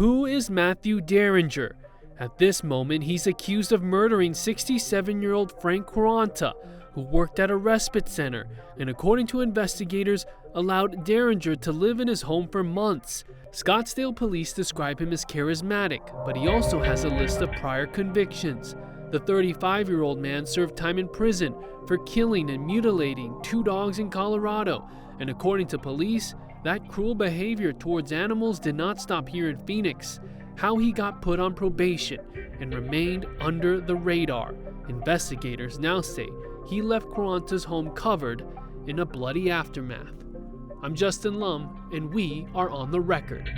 Who is Matthew Dieringer? At this moment, he's accused of murdering 67-year-old Frank Quaranta, who worked at a respite center, and according to investigators, allowed Dieringer to live in his home for months. Scottsdale police describe him as charismatic, but he also has a list of prior convictions. The 35-year-old man served time in prison for killing and mutilating 2 dogs in Colorado, and according to police, that cruel behavior towards animals did not stop here in Phoenix. How he got put on probation and remained under the radar. Investigators now say he left Quaranta's home covered in a bloody aftermath. I'm Justin Lum, and we are on the record.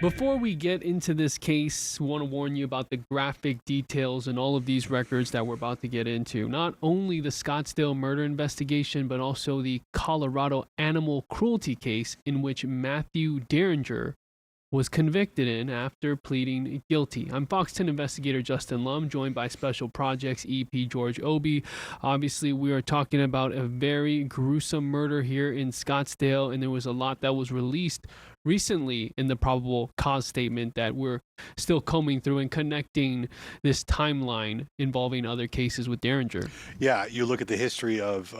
Before we get into this case, we want to warn you about the graphic details and all of these records that we're about to get into. Not only the Scottsdale murder investigation, but also the Colorado animal cruelty case in which Matthew Dieringer was convicted in after pleading guilty. I'm Fox 10 investigator Justin Lum, joined by Special Projects EP George Obi. Obviously, we are talking about a very gruesome murder here in Scottsdale, and there was a lot that was released recently in the probable cause statement that we're still combing through and connecting this timeline involving other cases with Dieringer. Yeah, you look at the history of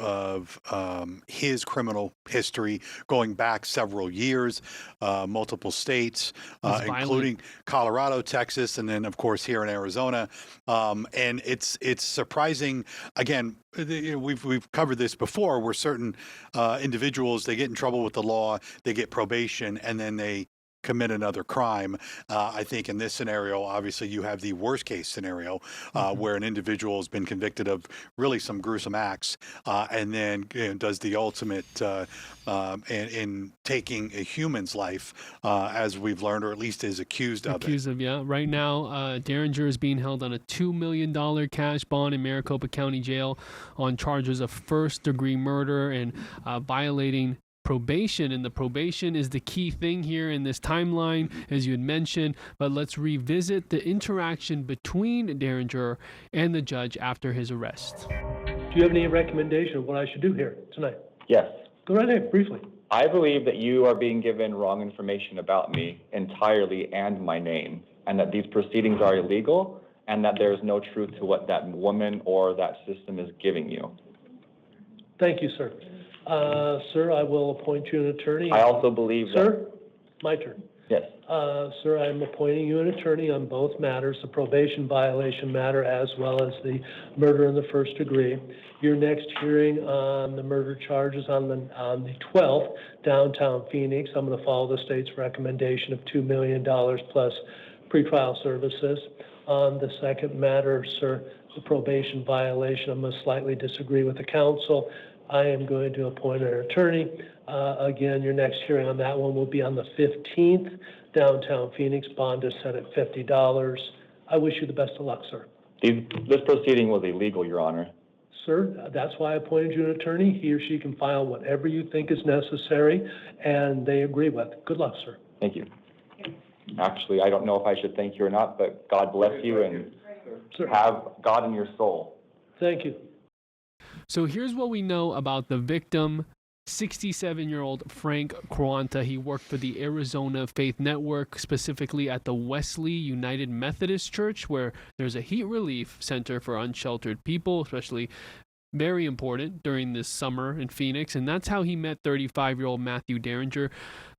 his criminal history going back several years, multiple states, including Colorado, Texas, and then of course here in Arizona. And it's surprising. Again, we've covered this before, where certain individuals, they get in trouble with the law, they get probation, and then they commit another crime. I think in this scenario, obviously, you have the worst case scenario where an individual has been convicted of really some gruesome acts and then does the ultimate in taking a human's life, as we've learned, or at least is accused of it. Yeah. Right now, Dieringer is being held on a $2 million cash bond in Maricopa County Jail on charges of first-degree murder and violating probation, and the probation is the key thing here in this timeline, as you had mentioned. But let's revisit the interaction between Dieringer and the judge after his arrest. Do you have any recommendation of what I should do here tonight? Yes. Go right ahead, briefly. I believe that you are being given wrong information about me entirely and my name, and that these proceedings are illegal, and that there is no truth to what that woman or that system is giving you. Thank you, sir. Sir, I will appoint you an attorney. I also believe that... Sir, my turn. Yes. Sir, I'm appointing you an attorney on both matters, the probation violation matter as well as the murder in the first degree. Your next hearing on the murder charges on the 12th, downtown Phoenix. I'm going to follow the state's recommendation of $2 million plus pretrial services. On the second matter, sir, the probation violation, I'm going to slightly disagree with the counsel. I am going to appoint an attorney. Again, your next hearing on that one will be on the 15th. Downtown Phoenix, bond is set at $50. I wish you the best of luck, sir. This proceeding was illegal, Your Honor. Sir, that's why I appointed you an attorney. He or she can file whatever you think is necessary, and they agree with. Good luck, sir. Thank you. Actually, I don't know if I should thank you or not, but God bless you and have God in your soul. Thank you. So here's what we know about the victim, 67-year-old Frank Quaranta. He worked for the Arizona Faith Network, specifically at the Wesley United Methodist Church, where there's a heat relief center for unsheltered people, especially very important during this summer in Phoenix. And that's how he met 35-year-old Matthew Dieringer.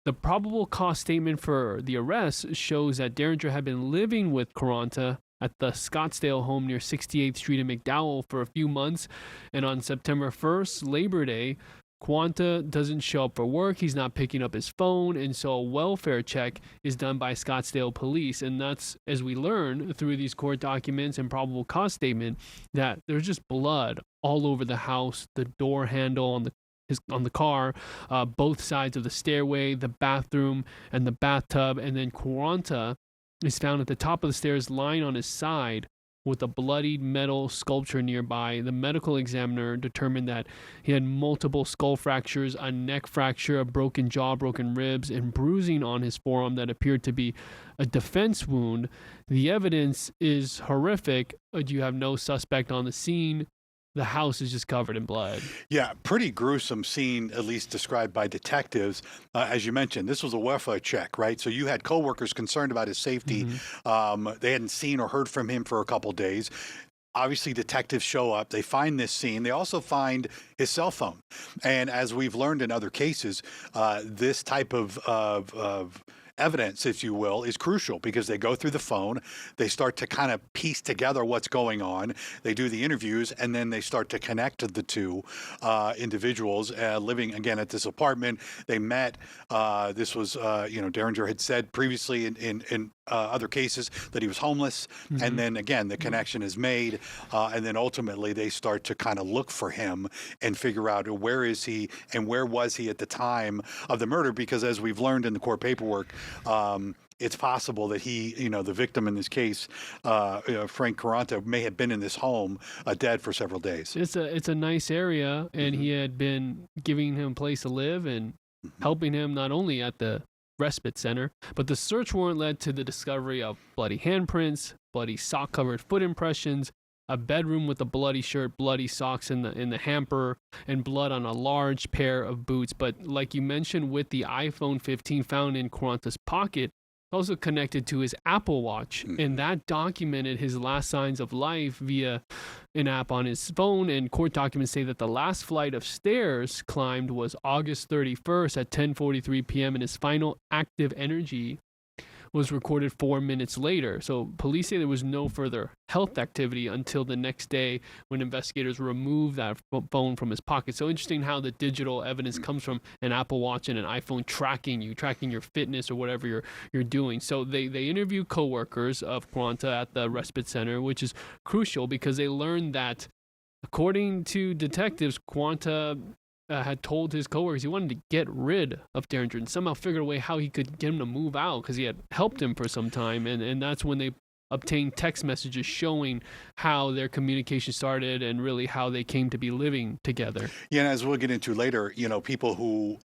The probable cause statement for the arrest shows that Dieringer had been living with Quaranta at the Scottsdale home near 68th Street in McDowell for a few months. And on September 1st, Labor Day, Quaranta doesn't show up for work. He's not picking up his phone. And so a welfare check is done by Scottsdale police. And that's, as we learn through these court documents and probable cause statement, that there's just blood all over the house, the door handle on the car, both sides of the stairway, the bathroom, and the bathtub. And then Quaranta is found at the top of the stairs lying on his side with a bloodied metal sculpture nearby. The medical examiner determined that he had multiple skull fractures, a neck fracture, a broken jaw, broken ribs, and bruising on his forearm that appeared to be a defense wound. The evidence is horrific. You have no suspect on the scene. the house is just covered in blood. Yeah, pretty gruesome scene, at least described by detectives. As you mentioned, this was a welfare check, right? So you had coworkers concerned about his safety. They hadn't seen or heard from him for a couple days. Obviously, detectives show up. They find this scene. They also find his cell phone. And as we've learned in other cases, this type of evidence, if you will, is crucial because they go through the phone, they start to kind of piece together what's going on, they do the interviews, and then they start to connect the two individuals living again at this apartment. They met. This was, Dieringer had said previously in other cases that he was homeless, and then again the connection is made, and then ultimately they start to kind of look for him and figure out where is he and where was he at the time of the murder, because as we've learned in the court paperwork, it's possible that he, the victim in this case, Frank Quaranta, may have been in this home dead for several days. It's a nice area, and he had been giving him a place to live and helping him not only at the respite center, but the search warrant led to the discovery of bloody handprints, bloody sock-covered foot impressions, a bedroom with a bloody shirt, bloody socks in the hamper, and blood on a large pair of boots. But like you mentioned, with the iPhone 15 found in Quaranta's pocket, also connected to his Apple Watch, and that documented his last signs of life via an app on his phone. And court documents say that the last flight of stairs climbed was August 31st at 10:43 p.m. and his final active energy was recorded 4 minutes later. So police say there was no further health activity until the next day when investigators removed that phone from his pocket. So interesting how the digital evidence comes from an Apple Watch and an iPhone tracking your fitness or whatever you're doing. So they interview coworkers of Quaranta at the respite center, which is crucial because they learned that, according to detectives, Quaranta had told his coworkers he wanted to get rid of Dieringer and somehow figured a way how he could get him to move out because he had helped him for some time. And that's when they obtained text messages showing how their communication started and really how they came to be living together. Yeah, and as we'll get into later, people who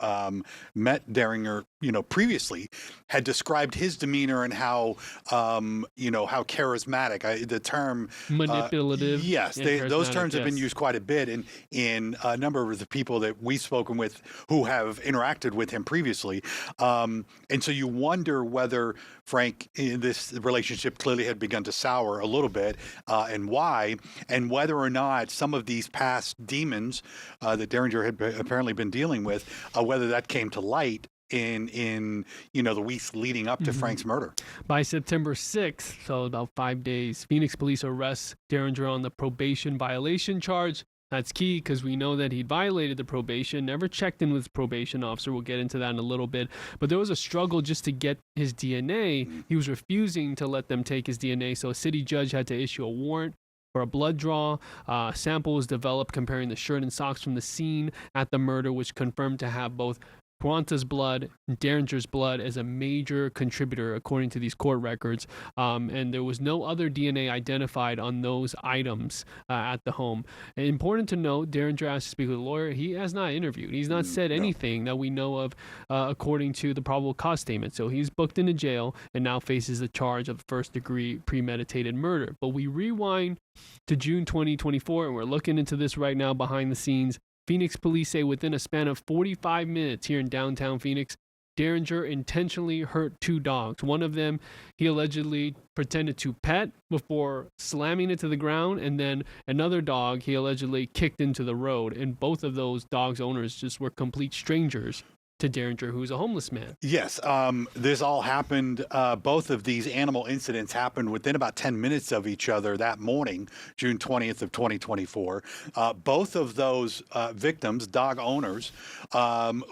met Dieringer, previously had described his demeanor and how, how charismatic, the term manipulative. Yes, those terms have been used quite a bit in a number of the people that we've spoken with who have interacted with him previously. And so you wonder whether Frank, this relationship clearly had begun to sour a little bit, and why, and whether or not some of these past demons that Dieringer had apparently been dealing with, whether that came to light in the weeks leading up to Frank's murder. By September 6th, so about 5 days, Phoenix police arrest Dieringer on the probation violation charge. That's key because we know that he violated the probation, never checked in with his probation officer. We'll get into that in a little bit. But there was a struggle just to get his DNA. He was refusing to let them take his DNA, so a city judge had to issue a warrant for a blood draw. A sample was developed comparing the shirt and socks from the scene at the murder, which confirmed to have both Quaranta's blood and Dieringer's blood as a major contributor, according to these court records. And there was no other DNA identified on those items at the home. And important to note, Dieringer asked to speak with a lawyer. He has not interviewed. He's not said anything that we know of according to the probable cause statement. So he's booked into jail and now faces the charge of first-degree premeditated murder. But we rewind to June 2024, and we're looking into this right now behind the scenes. Phoenix police say within a span of 45 minutes here in downtown Phoenix, Dieringer intentionally hurt two dogs. One of them he allegedly pretended to pet before slamming it to the ground, and then another dog he allegedly kicked into the road. And both of those dogs' owners just were complete strangers to Dieringer, who's a homeless man. Yes, this all happened, both of these animal incidents happened within about 10 minutes of each other that morning, June 20th of 2024. Both of those victims, dog owners,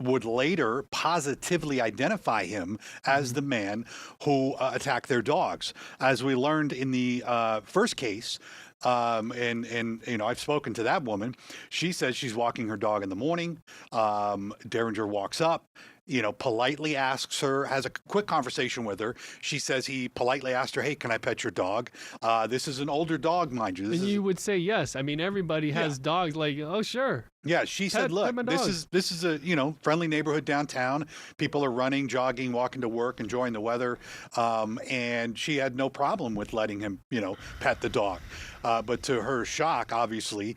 would later positively identify him as the man who attacked their dogs. As we learned in the first case, and I've spoken to that woman. She says she's walking her dog in the morning. Dieringer walks up, politely asks her, has a quick conversation with her. She says he politely asked her, "Hey, can I pet your dog?" This is an older dog, mind you. And you would say yes. I mean, everybody has dogs like, oh, sure. Yeah, she said, "Look, this is a friendly neighborhood downtown. People are running, jogging, walking to work, enjoying the weather, and she had no problem with letting him, pet the dog. But to her shock, obviously,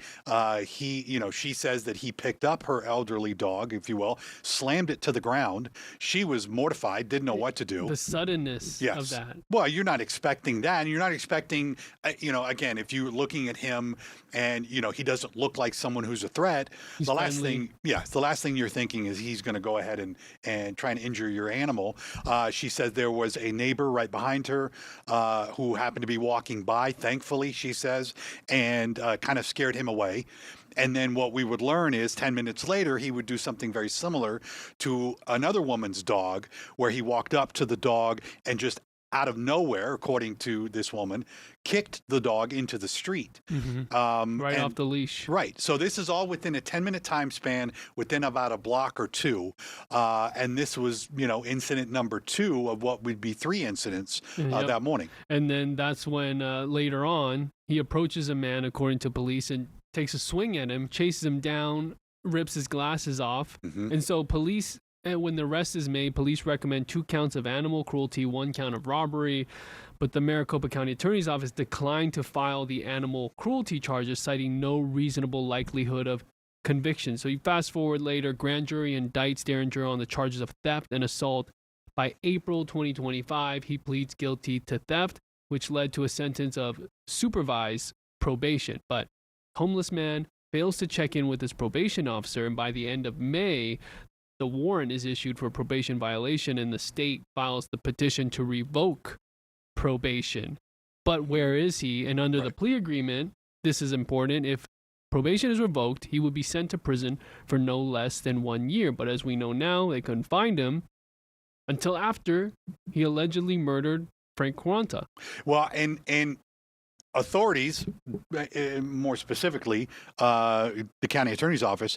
she says that he picked up her elderly dog, if you will, slammed it to the ground. She was mortified, didn't know what to do. The suddenness of that. Well, you're not expecting that. And you're not expecting, again, if you're looking at him and he doesn't look like someone who's a threat. He's the friendly. last thing you're thinking is he's going to go ahead and try and injure your animal. She said there was a neighbor right behind her who happened to be walking by, thankfully, she says, and kind of scared him away. And then what we would learn is 10 minutes later, he would do something very similar to another woman's dog, where he walked up to the dog and just out of nowhere, according to this woman, kicked the dog into the street. Right off the leash. Right. So this is all within a 10-minute time span, within about a block or two. And this was, incident number 2 of what would be 3 incidents that morning. And then that's when later on, he approaches a man, according to police, and takes a swing at him, chases him down, rips his glasses off. And so police... And when the arrest is made, police recommend 2 counts of animal cruelty, 1 count of robbery, but the Maricopa County Attorney's Office declined to file the animal cruelty charges, citing no reasonable likelihood of conviction. So you fast forward later, grand jury indicts Dieringer on the charges of theft and assault. By April 2025, he pleads guilty to theft, which led to a sentence of supervised probation. But homeless man fails to check in with his probation officer, and by the end of May, the warrant is issued for probation violation, and the state files the petition to revoke probation. But where is he? And under the plea agreement, this is important. If probation is revoked, he would be sent to prison for no less than 1 year. But as we know now, they couldn't find him until after he allegedly murdered Frank Quaranta. Well, and authorities, more specifically, the county attorney's office,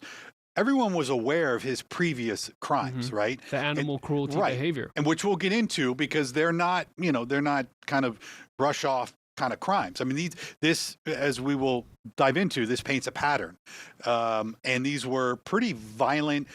everyone was aware of his previous crimes, right? The animal cruelty behavior. And which we'll get into, because they're not kind of brush off kind of crimes. I mean, this, as we will dive into, this paints a pattern. And these were pretty violent,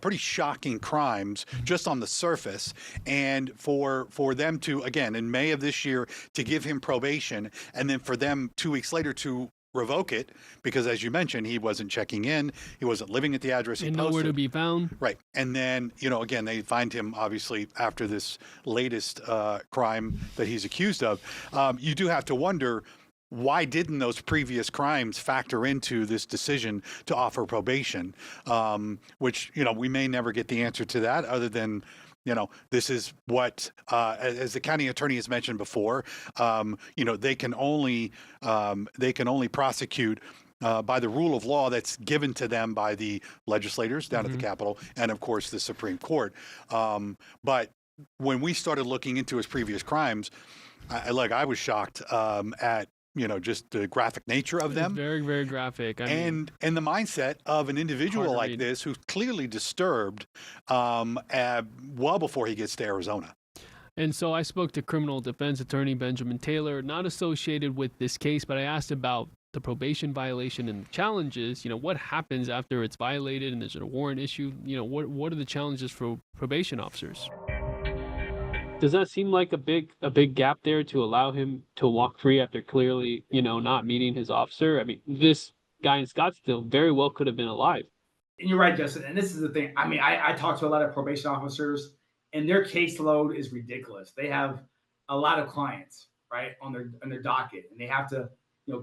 pretty shocking crimes just on the surface. And for them to, again, in May of this year, to give him probation, and then for them 2 weeks later to revoke it, because as you mentioned, he wasn't checking in, he wasn't living at the address he posted. Nowhere to be found. Right. And then, again, they find him obviously after this latest crime that he's accused of. You do have to wonder, why didn't those previous crimes factor into this decision to offer probation? Which, we may never get the answer to that, other than this is what, as the county attorney has mentioned before, they can only prosecute by the rule of law that's given to them by the legislators down at the Capitol, and of course the Supreme Court. But when we started looking into his previous crimes, I was shocked at just the graphic nature of them. Very, very graphic. And the mindset of an individual like this who's clearly disturbed well before he gets to Arizona. And so I spoke to criminal defense attorney Benjamin Taylor, not associated with this case, but I asked about the probation violation and the challenges. What happens after it's violated, and is it a warrant issue? What are the challenges for probation officers? Does that seem like a big gap there to allow him to walk free after clearly, not meeting his officer? I mean, this guy in Scottsdale very well could have been alive. And you're right, Justin. And this is the thing. I mean, I talk to a lot of probation officers, and their caseload is ridiculous. They have a lot of clients, right, on their docket, and they have to,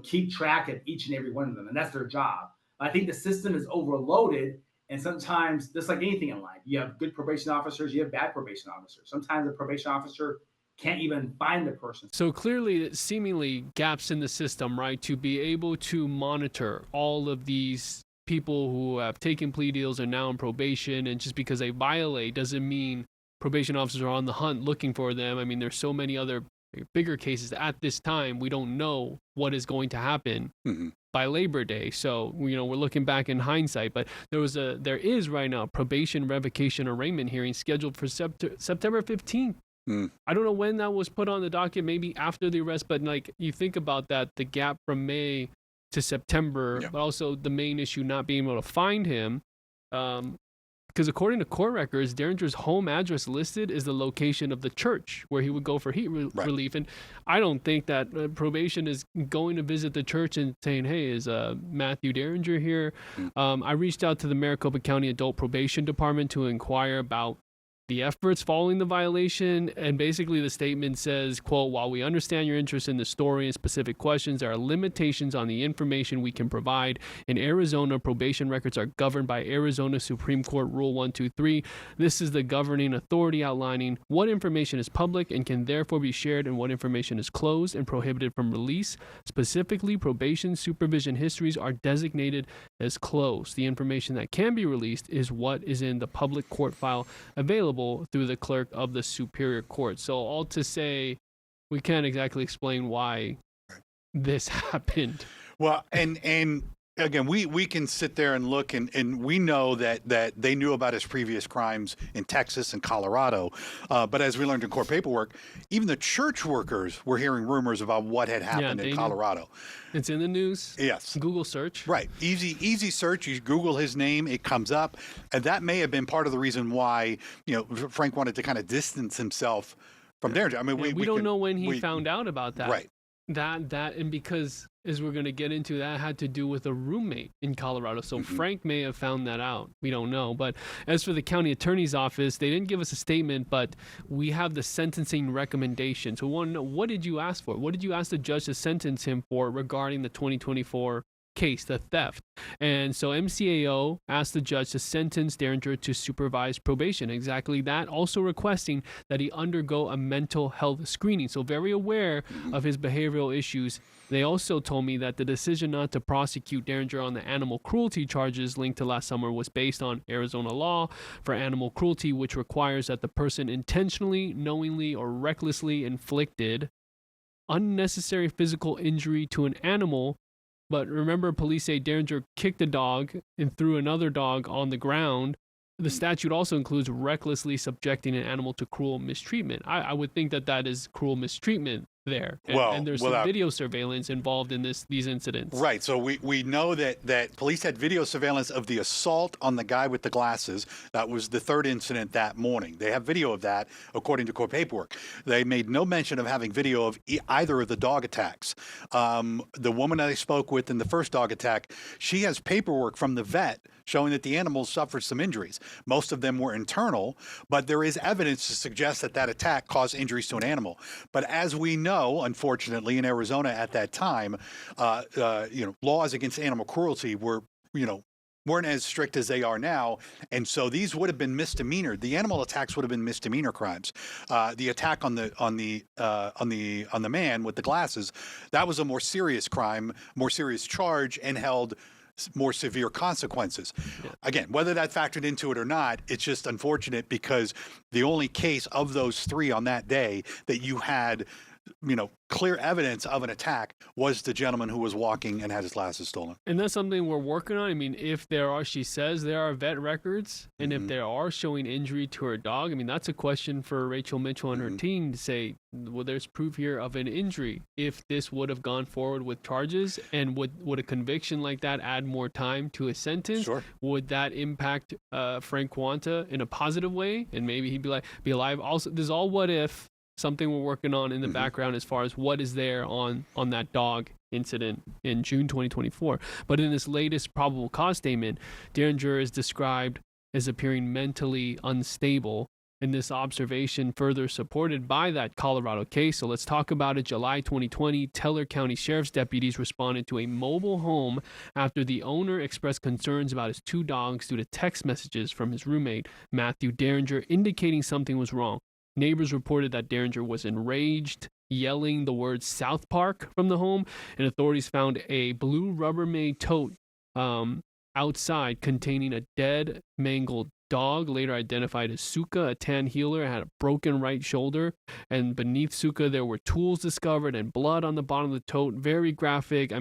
keep track of each and every one of them, and that's their job. I think the system is overloaded. And sometimes, just like anything in life, you have good probation officers, you have bad probation officers. Sometimes the probation officer can't even find the person. So clearly, seemingly gaps in the system, right, to be able to monitor all of these people who have taken plea deals and now on probation, and just because they violate doesn't mean probation officers are on the hunt looking for them. I mean, there's so many other bigger cases at this time. We don't know what is going to happen by Labor Day. So, we're looking back in hindsight, but there is right now probation revocation arraignment hearing scheduled for September 15th. I don't know when that was put on the docket, maybe after the arrest, but you think about that, the gap from May to September, Yeah. but also the main issue not being able to find him. Because according to court records, Dieringer's home address listed is the location of the church where he would go for heat relief. And I don't think that probation is going to visit the church and saying, hey, is Matthew Dieringer here? I reached out to the Maricopa County Adult Probation Department to inquire about the efforts following the violation, and basically the statement says, quote, while we understand your interest in the story and specific questions, there are limitations on the information we can provide. In Arizona, probation records are governed by Arizona Supreme Court Rule 123. This is the governing authority outlining what information is public and can therefore be shared and what information is closed and prohibited from release. Specifically, probation supervision histories are designated as closed. The information that can be released is what is in the public court file available through the clerk of the Superior Court. So all to say, we can't exactly explain why this happened. Well, and again, we can sit there and look, and we know that they knew about his previous crimes in Texas and Colorado. But as we learned in court paperwork, even the church workers were hearing rumors about what had happened in Colorado. It's in the news. Yes. Google search. Right. Easy search. You Google his name, it comes up. And that may have been part of the reason why, Frank wanted to kind of distance himself from Dieringer. I mean, we don't know when he found out about that. Right. And because, as we're going to get into, that had to do with a roommate in Colorado. So Frank may have found that out. We don't know. But as for the county attorney's office, they didn't give us a statement, but we have the sentencing recommendation. So we want to know, what did you ask for? What did you ask the judge to sentence him for regarding the 2024 case, the theft? And so MCAO asked the judge to sentence Dieringer to supervised probation. Exactly that. Also requesting that he undergo a mental health screening. So very aware of his behavioral issues. They also told me that the decision not to prosecute Dieringer on the animal cruelty charges linked to last summer was based on Arizona law for animal cruelty, which requires that the person intentionally, knowingly, or recklessly inflicted unnecessary physical injury to an animal. But remember, police say Dieringer kicked a dog and threw another dog on the ground. The statute also includes recklessly subjecting an animal to cruel mistreatment. I would think that is cruel mistreatment there. And there's some video surveillance involved in these incidents. Right. So we know that police had video surveillance of the assault on the guy with the glasses. That was the third incident that morning. They have video of that, according to court paperwork. They made no mention of having video of either of the dog attacks. The woman that I spoke with in the first dog attack, she has paperwork from the vet showing that the animals suffered some injuries. Most of them were internal, but there is evidence to suggest that attack caused injuries to an animal. But as we know, unfortunately, in Arizona at that time, laws against animal cruelty weren't as strict as they are now, and so these would have been misdemeanor. The animal attacks would have been misdemeanor crimes. The attack on the man with the glasses, that was a more serious crime, more serious charge, and held more severe consequences. Yeah. Again, whether that factored into it or not, it's just unfortunate because the only case of those three on that day that you had, clear evidence of an attack was the gentleman who was walking and had his glasses stolen. And that's something we're working on. I mean, if there are, she says there are vet records, and if there are showing injury to her dog, I mean, that's a question for Rachel Mitchell and her team to say, well, there's proof here of an injury. If this would have gone forward with charges, and would a conviction like that add more time to a sentence? Sure. Would that impact Frank Quaranta in a positive way? And maybe he'd be alive. Also, this is all what if. Something we're working on in the background as far as what is there on that dog incident in June 2024. But in this latest probable cause statement, Dieringer is described as appearing mentally unstable, and this observation further supported by that Colorado case. So let's talk about it. July 2020, Teller County Sheriff's deputies responded to a mobile home after the owner expressed concerns about his two dogs due to text messages from his roommate, Matthew Dieringer, indicating something was wrong. Neighbors reported that Dieringer was enraged, yelling the word South Park from the home, and authorities found a blue Rubbermaid tote outside containing a dead, mangled dog, later identified as Suka, a tan heeler, had a broken right shoulder, and beneath Suka there were tools discovered and blood on the bottom of the tote. Very graphic,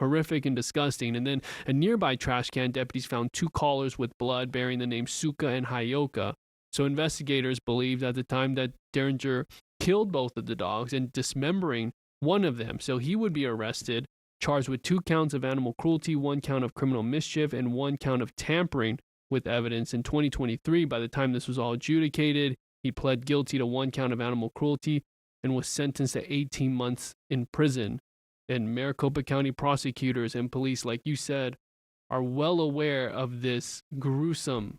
horrific and disgusting. And then a nearby trash can, deputies found two collars with blood bearing the names Suka and Hayoka. So investigators believed at the time that Dieringer killed both of the dogs and dismembering one of them. So he would be arrested charged with 2 counts of animal cruelty, 1 count of criminal mischief, and 1 count of tampering with evidence. In 2023, by the time this was all adjudicated, he pled guilty to 1 count of animal cruelty and was sentenced to 18 months in prison. And Maricopa County prosecutors and police, like you said, are well aware of this gruesome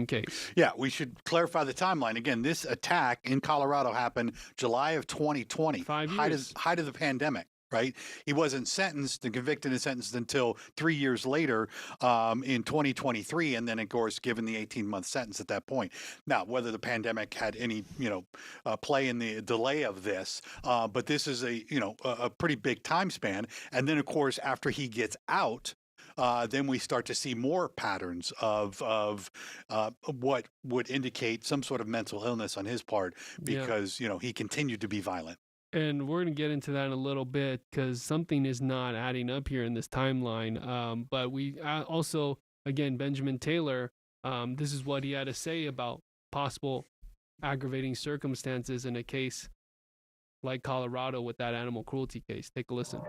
case. Yeah, we should clarify the timeline. Again, this attack in Colorado happened July of 2020, 5 years. height of the pandemic. Right, he wasn't sentenced and convicted and sentenced until 3 years later in 2023, and then of course given the 18-month sentence at that point. Now, whether the pandemic had any play in the delay of this, but this is a pretty big time span. And then of course after he gets out, then we start to see more patterns of what would indicate some sort of mental illness on his part, because he continued to be violent. And we're going to get into that in a little bit because something is not adding up here in this timeline. But we also, again, Benjamin Taylor, this is what he had to say about possible aggravating circumstances in a case like Colorado with that animal cruelty case. Take a listen.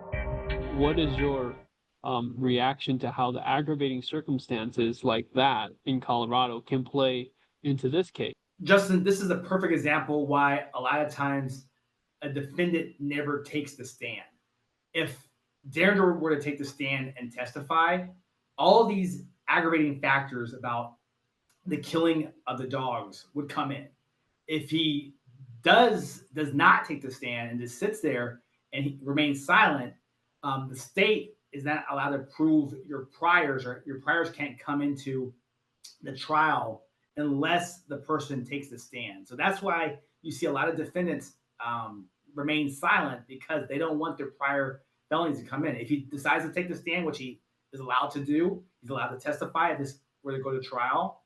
What is your reaction to how the aggravating circumstances like that in Colorado can play into this case? Justin, this is a perfect example why a lot of times a defendant never takes the stand. If Dieringer were to take the stand and testify, all of these aggravating factors about the killing of the dogs would come in. If he does not take the stand and just sits there and he remains silent, the state is not allowed to prove your priors, or your priors can't come into the trial unless the person takes the stand. So that's why you see a lot of defendants remain silent, because they don't want their prior felonies to come in. If he decides to take the stand, which he is allowed to do, he's allowed to testify if this were to go to trial.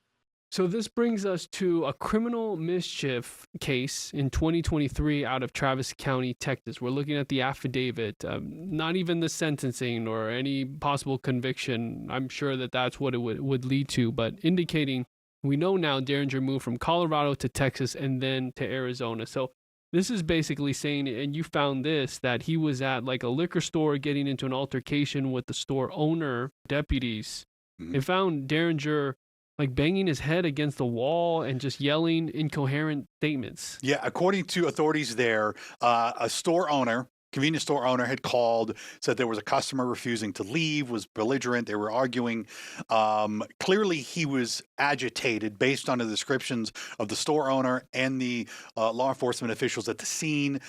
So this brings us to a criminal mischief case in 2023 out of Travis County, Texas. We're looking at the affidavit, not even the sentencing or any possible conviction. I'm sure that that's what it would lead to, but indicating we know now Dieringer moved from Colorado to Texas and then to Arizona. So this is basically saying, and you found this, that he was at like a liquor store getting into an altercation with the store owner, deputies. Mm-hmm. They found Dieringer like banging his head against the wall and just yelling incoherent statements. Yeah, according to authorities there, a store owner, convenience store owner, had called, said there was a customer refusing to leave, was belligerent. They were arguing. Clearly, he was agitated based on the descriptions of the store owner and the law enforcement officials at the scene.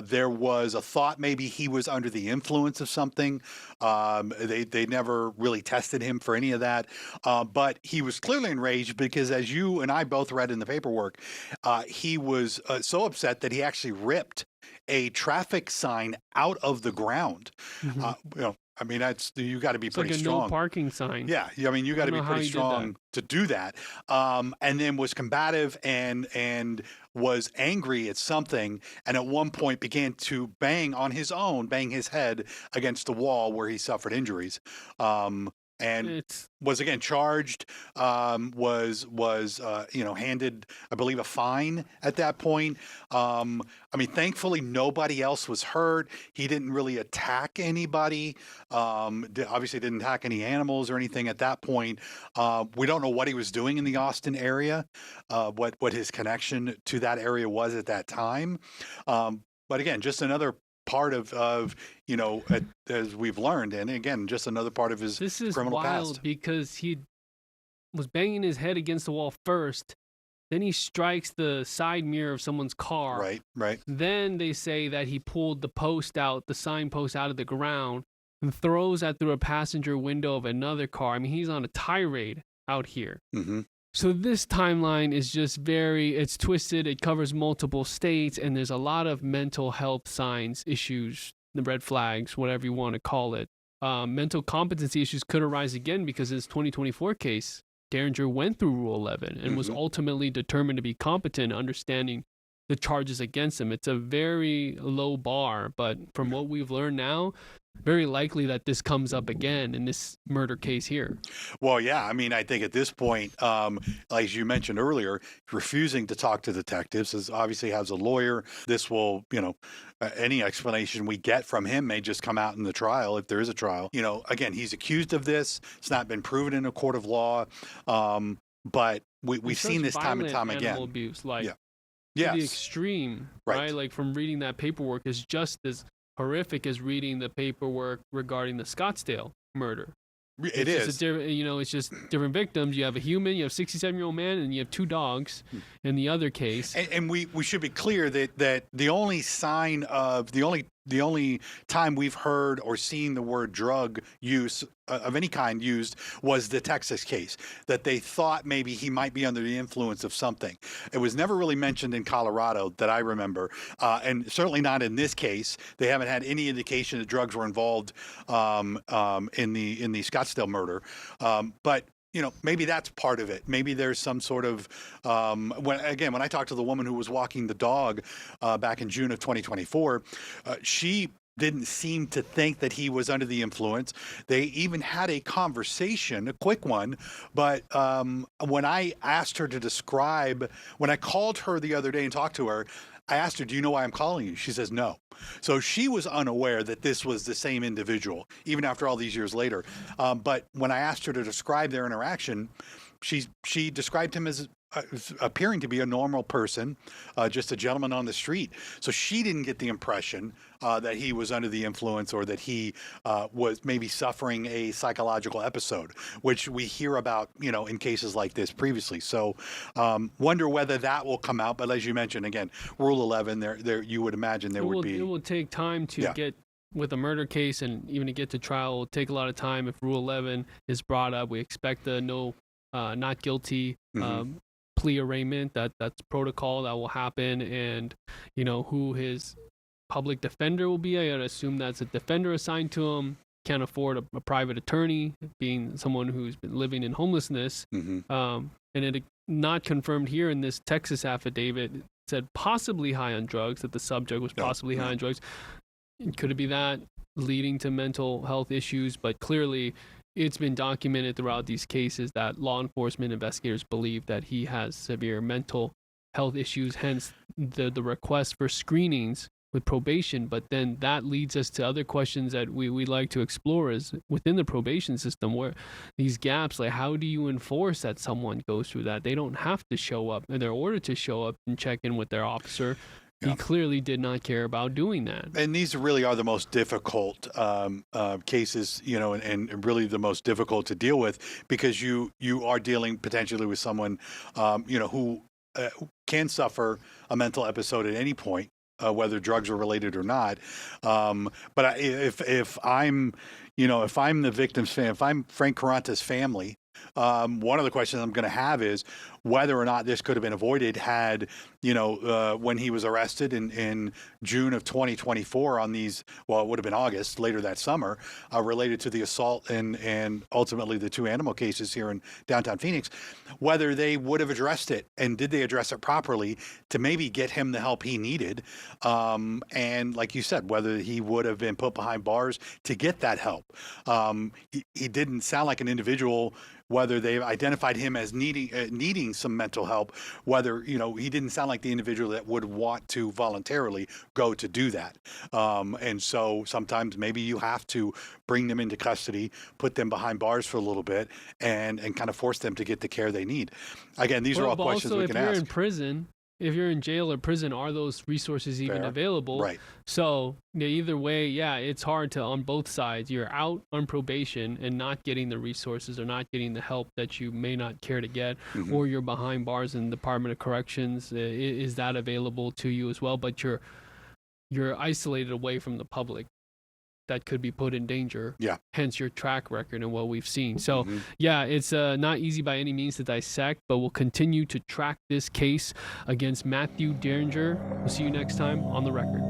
There was a thought maybe he was under the influence of something. They never really tested him for any of that. But he was clearly enraged because, as you and I both read in the paperwork, he was so upset that he actually ripped a traffic sign out of the ground. Mm-hmm. I mean, you got to be pretty strong. No parking sign. Yeah, I mean, you got to be pretty strong to do that. And then was combative and was angry at something, and at one point began to bang his head against the wall where he suffered injuries. And was again charged, was handed, I believe, a fine at that point. I mean, thankfully, nobody else was hurt. He didn't really attack anybody. Obviously, didn't attack any animals or anything at that point. We don't know what he was doing in the Austin area, what his connection to that area was at that time. But again, just another part of as we've learned, and again, just another part of his criminal past. This is wild because he was banging his head against the wall first, then he strikes the side mirror of someone's car. Right. Then they say that he pulled the sign post out of the ground and throws that through a passenger window of another car. I mean, he's on a tirade out here. Mm-hmm. So this timeline is just it's twisted. It covers multiple states, and there's a lot of mental health signs, issues, the red flags, whatever you want to call it. Mental competency issues could arise again because in this 2024 case, Dieringer went through Rule 11 and was ultimately determined to be competent, understanding the charges against him. It's a very low bar, but from what we've learned now, very likely that this comes up again in this murder case here. Well, yeah. I mean, I think at this point, as you mentioned earlier, refusing to talk to detectives, as obviously has a lawyer. This will, any explanation we get from him may just come out in the trial, if there is a trial. Again, he's accused of this. It's not been proven in a court of law. But we've seen this time and time again. Animal abuse, like Yeah. to Yes. the extreme, Right. right? Like from reading that paperwork is just as horrific as reading the paperwork regarding the Scottsdale murder. It It's is. just it's just different victims. You have a human, you have a 67-year-old man, and you have 2 dogs in the other case. And we should be clear that the only sign of the only time we've heard or seen the word drug use of any kind used was the Texas case, that they thought maybe he might be under the influence of something. It was never really mentioned in Colorado that I remember, and certainly not in this case. They haven't had any indication that drugs were involved in the Scottsdale murder, but. Maybe that's part of it. Maybe there's some sort of, when I talked to the woman who was walking the dog back in June of 2024, she didn't seem to think that he was under the influence. They even had a conversation, a quick one, but when I asked her to describe, when I called her the other day and talked to her, I asked her, do you know why I'm calling you? She says, no. So she was unaware that this was the same individual, even after all these years later. But when I asked her to describe their interaction, she described him as appearing to be a normal person, just a gentleman on the street. So she didn't get the impression that he was under the influence or that he was maybe suffering a psychological episode, which we hear about, in cases like this previously. So wonder whether that will come out. But as you mentioned, again, Rule 11, there you would imagine there would be. It will take time to get with a murder case, and even to get to trial, it will take a lot of time. If Rule 11 is brought up, we expect the not guilty plea arraignment. That's protocol that will happen, and who his public defender will be. I gotta assume that's a defender assigned to him. Can't afford a private attorney, being someone who's been living in homelessness. And it not confirmed here in this Texas affidavit. It said possibly high on drugs, that the subject was possibly high on drugs. Could it be that leading to mental health issues? But clearly it's been documented throughout these cases that law enforcement investigators believe that he has severe mental health issues, hence the request for screenings with probation. But then that leads us to other questions that we like to explore is within the probation system, where these gaps, like how do you enforce that someone goes through that? They don't have to show up, and they're ordered to show up and check in with their officer. He clearly did not care about doing that. And these really are the most difficult cases, and really the most difficult to deal with, because you are dealing potentially with someone, who can suffer a mental episode at any point, whether drugs are related or not. But if I'm the victim's family, if I'm Frank Quaranta's family, one of the questions I'm going to have is whether or not this could have been avoided had, when he was arrested in June of 2024 on these, well, it would have been August, later that summer, related to the assault and ultimately the 2 animal cases here in downtown Phoenix, whether they would have addressed it, and did they address it properly to maybe get him the help he needed. And like you said, whether he would have been put behind bars to get that help. He didn't sound like an individual, whether they've identified him as needing some mental help, whether, he didn't sound like the individual that would want to voluntarily go to do that. And so sometimes maybe you have to bring them into custody, put them behind bars for a little bit, and kind of force them to get the care they need. Again, these are all questions we can ask. Also, if you're in prison, if you're in jail or prison, are those resources even available? Right. So either way, it's hard to, on both sides. You're out on probation and not getting the resources or not getting the help that you may not care to get, or you're behind bars in the Department of Corrections. Is that available to you as well? But you're isolated away from the public that could be put in danger. Hence your track record and what we've seen. So it's not easy by any means to dissect, but we'll continue to track this case against Matthew Dieringer. We'll see you next time on The Record.